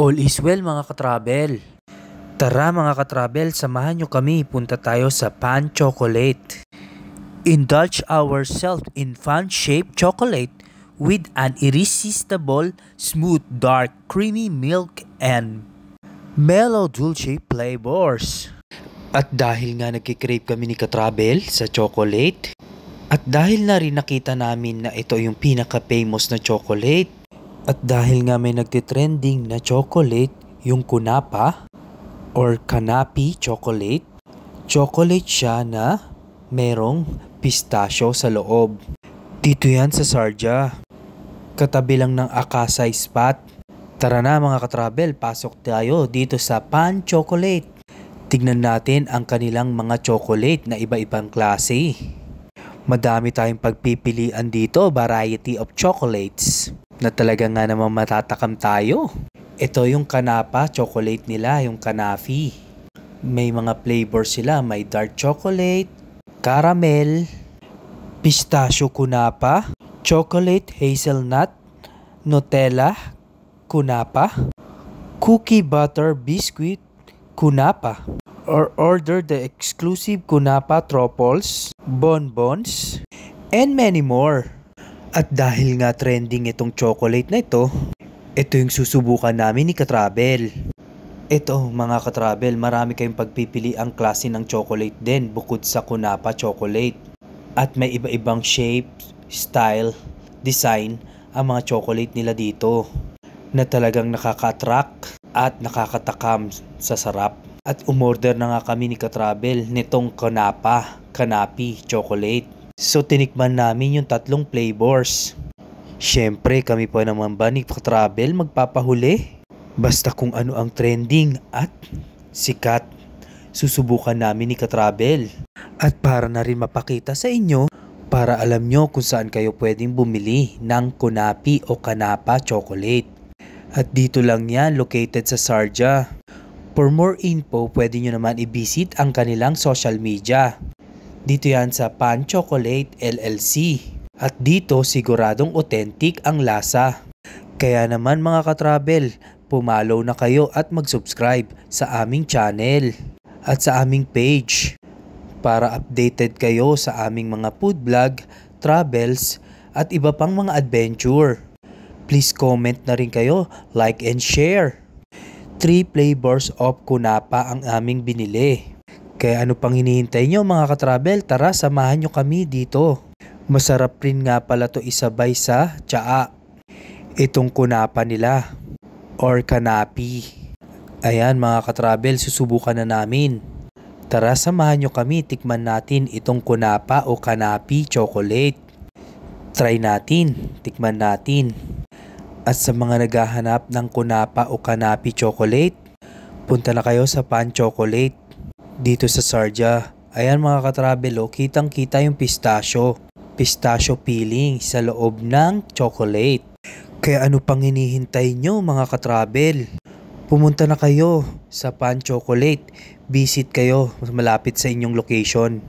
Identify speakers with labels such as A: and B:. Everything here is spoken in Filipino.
A: All is well mga katravel. Tara mga katravel, samahan nyo kami, punta tayo sa Pan Chocolate. Indulge ourselves in fun-shaped chocolate with an irresistible, smooth, dark, creamy milk and mellow dulce flavors. At dahil nga nagkikrave kami ni katravel sa chocolate, at dahil na rin nakita namin na ito yung pinaka-famous na chocolate, at dahil nga may nagtitrending na chocolate, yung kunapa or kanapi chocolate, chocolate siya na merong pistachio sa loob. Dito yan sa Sharjah, katabi lang ng Akasai Spot. Tara na mga katravel, pasok tayo dito sa Pan Chocolate. Tignan natin ang kanilang mga chocolate na iba-ibang klase. Madami tayong pagpipilian dito, variety of chocolates na talaga nga naman matatakam tayo. Ito yung kanapa chocolate nila, yung kanafi. May mga flavors sila, may dark chocolate, caramel, pistachio kunapa, chocolate hazelnut, Nutella kunapa, cookie butter biscuit kunapa. Or order the exclusive kunapa truffles, bonbons, and many more. At dahil nga trending itong chocolate na ito yung susubukan namin ni katravel. Ito mga katravel, marami kayong pagpipili ang klase ng chocolate din bukod sa kunapa chocolate. At may iba-ibang shape, style, design ang mga chocolate nila dito na talagang nakaka-attract at nakakatakam sa sarap. At umorder na nga kami ni katravel nitong kanapi chocolate. So tinikman namin yung tatlong flavors. Syempre kami po naman ba ni katravel magpapahuli? Basta kung ano ang trending at sikat, susubukan namin ni katravel. At para na rin mapakita sa inyo, para alam nyo kung saan kayo pwedeng bumili ng kunapi o kanapa chocolate. At dito lang yan, located sa Sharjah. For more info, pwede nyo naman i-visit ang kanilang social media. Dito yan sa Pan Chocolate LLC. At dito siguradong authentic ang lasa. Kaya naman mga katravel, pumalaw na kayo at mag-subscribe sa aming channel at sa aming page para updated kayo sa aming mga food vlog, travels at iba pang mga adventure. Please comment na rin kayo, like and share. 3 flavors of kunapa ang aming binili. Kaya ano pang hinihintay nyo mga katravel? Tara, samahan nyo kami dito. Masarap rin nga pala to isabay sa tsaa. Itong kunapa nila or kanapi. Ayan mga katravel, susubukan na namin. Tara, samahan nyo kami, tikman natin itong kunapa o kanapi chocolate. Try natin, tikman natin. At sa mga naghahanap ng kunapa o kanapi chocolate, punta na kayo sa Pan Chocolate dito sa Sharjah. Ayan mga katravel, kitang kita yung pistachio filling sa loob ng chocolate. Kaya ano pang hinihintay nyo mga katravel? Pumunta na kayo sa Pan Chocolate, visit kayo malapit sa inyong location.